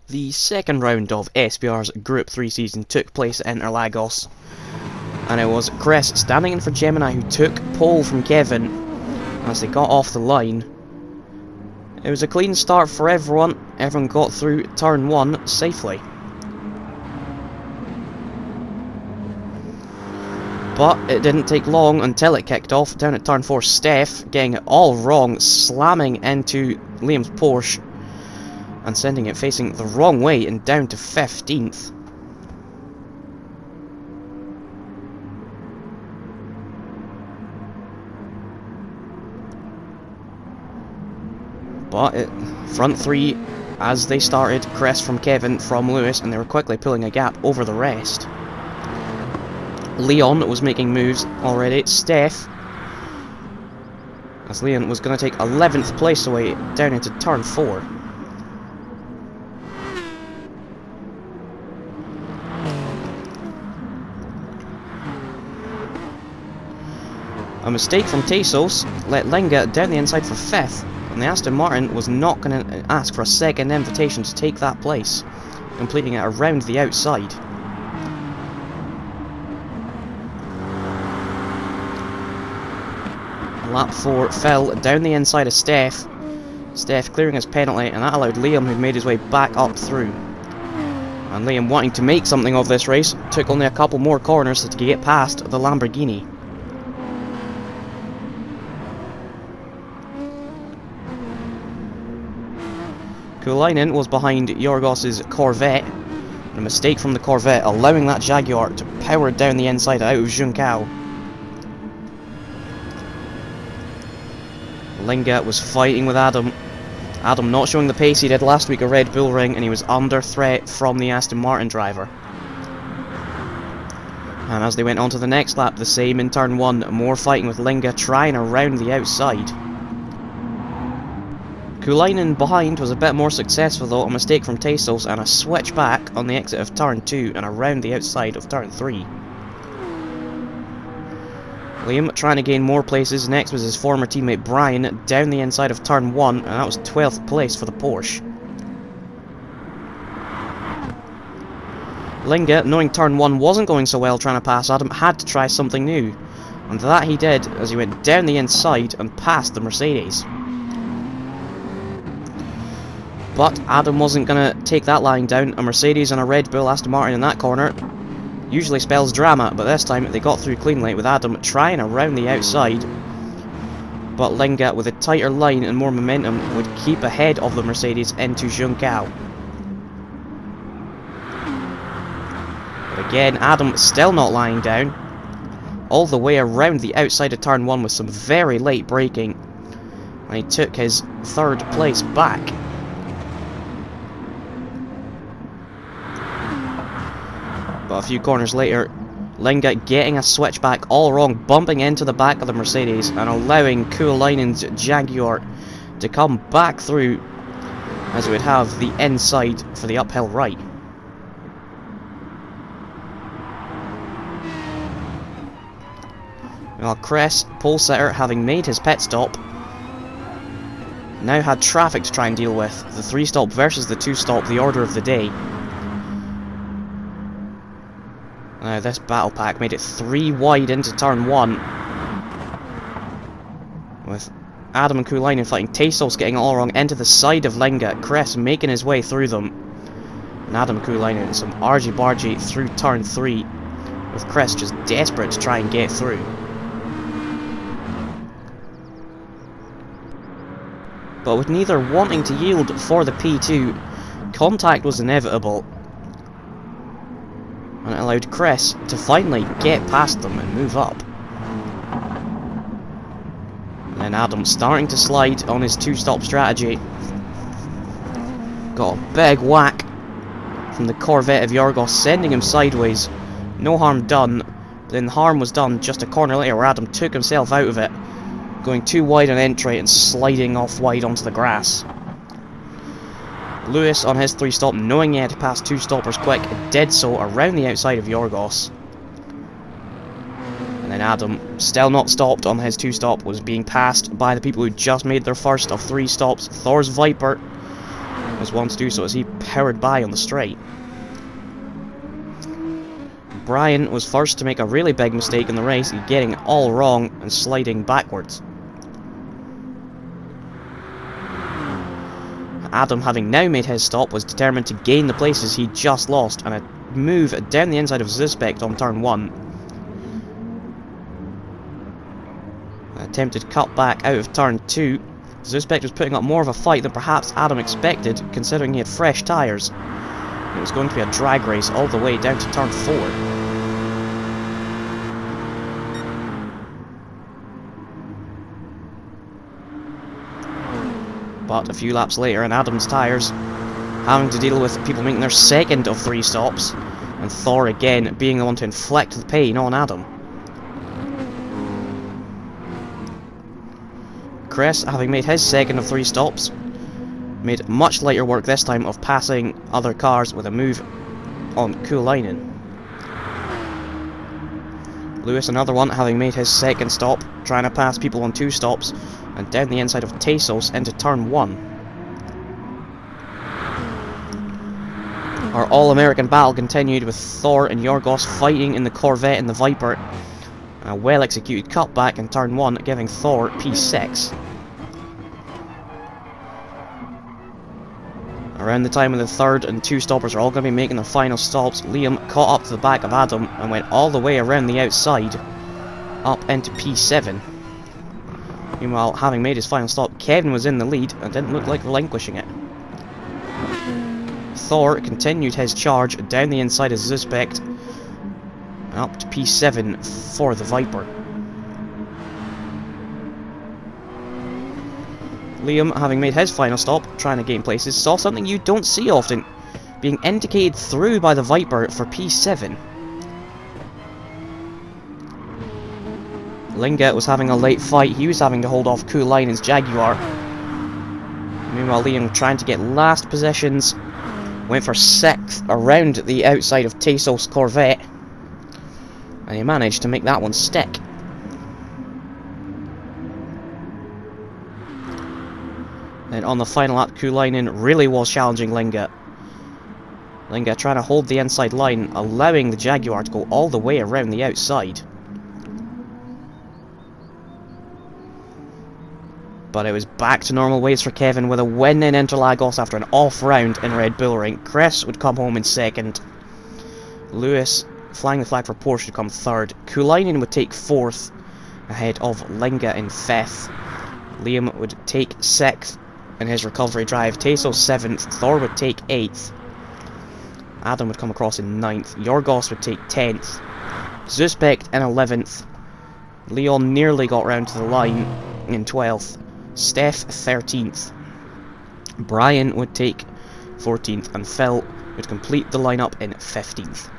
The second round of SBR's Group 3 season took place at Interlagos, and it was Chris standing in for Gemini who took pole from Kevin as they got off the line. It was a clean start for everyone. Everyone got through turn 1 safely. But it didn't take long until it kicked off. Down at turn 4, Steph getting it all wrong, slamming into Liam's Porsche and sending it facing the wrong way and down to 15th. But front 3, as they started, Chris from Kevin from Lewis, and they were quickly pulling a gap over the rest. Leon was making moves already. Steph, as Leon was going to take 11th place away down into turn 4. A mistake from Tesos let Lenga down the inside for 5th, and the Aston Martin was not going to ask for a second invitation to take that place, completing it around the outside. Lap 4 fell down the inside of Steph. Steph clearing his penalty, and that allowed Liam, who made his way back up through. And Liam, wanting to make something of this race, took only a couple more corners to get past the Lamborghini. Kulainen was behind Yorgos's Corvette. A mistake from the Corvette, allowing that Jaguar to power down the inside out of Juncao. Linga was fighting with Adam. Adam not showing the pace he did last week at Red Bull Ring, and he was under threat from the Aston Martin driver. And as they went on to the next lap, the same in turn 1, more fighting with Linga trying around the outside. Kulainen behind was a bit more successful though, a mistake from Tesos and a switch back on the exit of turn 2 and around the outside of turn 3. Liam trying to gain more places. Next was his former teammate Brian down the inside of turn 1, and that was 12th place for the Porsche. Linga, knowing turn 1 wasn't going so well trying to pass Adam, had to try something new, and that he did as he went down the inside and past the Mercedes. But Adam wasn't going to take that lying down. A Mercedes and a Red Bull Aston Martin in that corner usually spells drama, but this time they got through cleanly with Adam trying around the outside. But Linga, with a tighter line and more momentum, would keep ahead of the Mercedes into Juncao. But again, Adam still not lying down, all the way around the outside of turn 1 with some very late braking, and he took his 3rd place back. But a few corners later, Linga getting a switchback all wrong, bumping into the back of the Mercedes and allowing Kulainen's Jaguar to come back through as he would have the inside for the uphill right. Well, Chris, pole sitter, having made his pit stop, now had traffic to try and deal with. The 3-stop versus the 2-stop, the order of the day. Now this battle pack made it 3 wide into turn 1, with Adam and Kulainen fighting. Tesos getting it all wrong into the side of Linga. Chris making his way through them, and Adam and Kulainen some argy-bargy through turn 3, with Chris just desperate to try and get through. But with neither wanting to yield for the P2, contact was inevitable, and it allowed Chris to finally get past them and move up. And then Adam starting to slide on his 2-stop strategy. Got a big whack from the Corvette of Yorgos, sending him sideways. No harm done. Then harm was done just a corner later where Adam took himself out of it, going too wide on entry and sliding off wide onto the grass. Lewis on his 3-stop, knowing he had to pass 2 stoppers quick, did so around the outside of Yorgos. And then Adam, still not stopped on his 2-stop, was being passed by the people who just made their first of 3 stops. Thor's Viper was one to do so as he powered by on the straight. Brian was first to make a really big mistake in the race, getting it all wrong and sliding backwards. Adam, having now made his stop, was determined to gain the places he just lost and move down the inside of Suspect on turn 1. An attempted cut back out of turn 2. Suspect was putting up more of a fight than perhaps Adam expected, considering he had fresh tyres. It was going to be a drag race all the way down to turn 4. But a few laps later, and Adam's tyres having to deal with people making their second of 3 stops, and Thor again being the one to inflict the pain on Adam. Chris, having made his second of 3 stops, made much lighter work this time of passing other cars with a move on Kuulainen. Lewis, another one, having made his second stop, trying to pass people on 2 stops, and down the inside of Tesos into turn 1. Our all-American battle continued with Thor and Yorgos fighting in the Corvette and the Viper. A well-executed cutback in turn 1, giving Thor P6. Around the time of the third and 2 stoppers are all going to be making their final stops, Liam caught up to the back of Adam and went all the way around the outside, up into P7. Meanwhile, having made his final stop, Kevin was in the lead and didn't look like relinquishing it. Thor continued his charge down the inside of Suspect, up to P7 for the Viper. Liam, having made his final stop, trying to gain places, saw something you don't see often, being indicated through by the Viper for P7. Linga was having a late fight, he was having to hold off Kuulainen's Jaguar. Meanwhile, Liam, trying to get last positions, went for 6th around the outside of Tesos' Corvette, and he managed to make that one stick. Then on the final lap, Kuulainen really was challenging Linga. Linga trying to hold the inside line, allowing the Jaguar to go all the way around the outside. But it was back to normal ways for Kevin with a win in Interlagos after an off round in Red Bull Ring. Chris would come home in 2nd. Lewis, flying the flag for Porsche, would come 3rd. Kuulainen would take 4th, ahead of Linga in 5th. Liam would take 6th in his recovery drive. Tesos 7th. Thor would take 8th. Adam would come across in 9th. Yorgos would take 10th. Suspect in 11th. Leon nearly got round to the line in 12th. Steph 13th. Brian would take 14th, and Phil would complete the lineup in 15th.